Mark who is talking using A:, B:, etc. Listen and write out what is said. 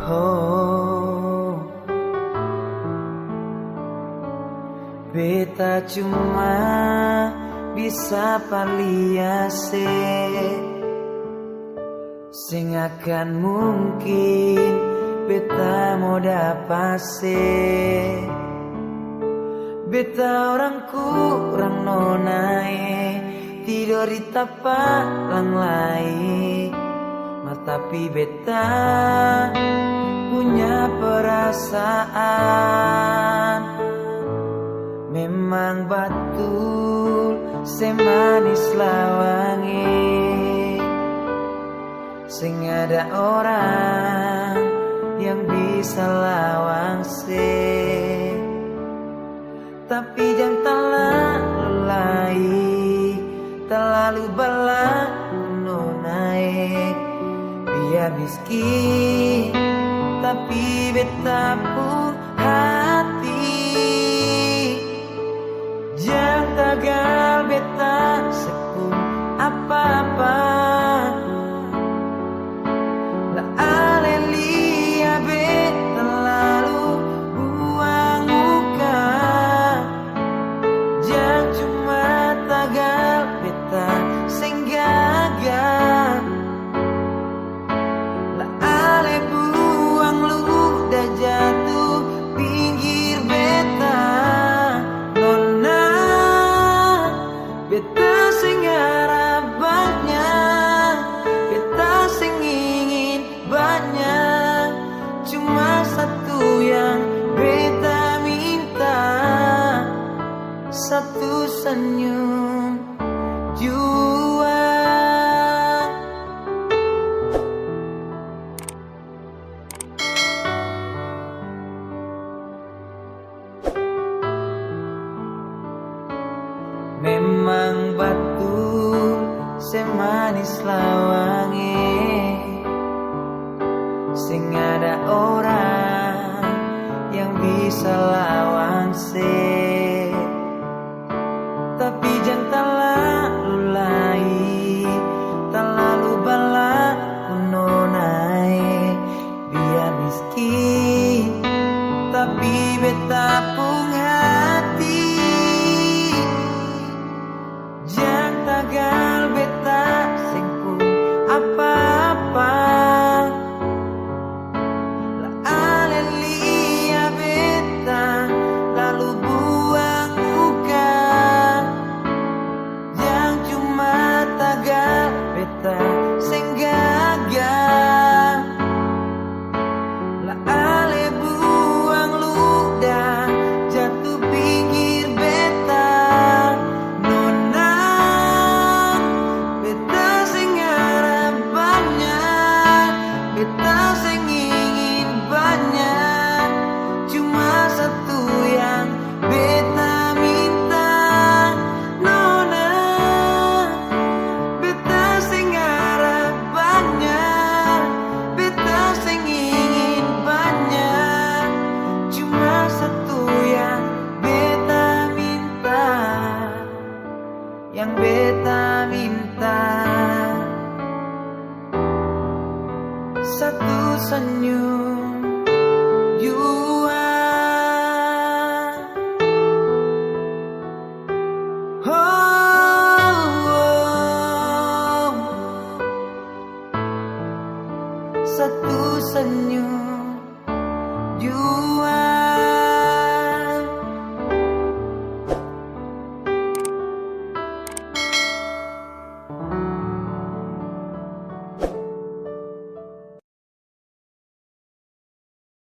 A: Oh, beta cuma bisa paliase, sing akan mungkin beta mau dapase. Beta orang kurang nonae, tidur di tapak lang lai. Tapi beta punya perasaan, memang betul semanis lawangi. Sing ada orang yang bisa lawang se, tapi jangan terlalu lai, terlalu balak naik. Biar miskin tapi beta pun hati, jangan tagal beta sepun apa-apa. La alelia beta lalu buang muka, jangan cuma tagal beta sing gagal. Jatuh pinggir beta, nona beta sing harap banyak, beta sing ingin banyak, cuma satu yang beta minta, satu senyum juang. Memang betul semanis lawangi, sing ada orang yang bisa lawang se, tapi jangan terlalu lai, terlalu balak nonai. Biar miskin tapi beta pun hati, tagal beta sing pun apa-apa. La alelia beta lalu buang muka, yang cuma tagal beta sing gagal. La ale buang ludah jatuh pinggir beta, beta sing ingin banyak, cuma satu yang beta minta, nona. Beta sing harap banyak, beta sing ingin banyak, cuma satu yang beta minta, yang beta minta, satu senyum.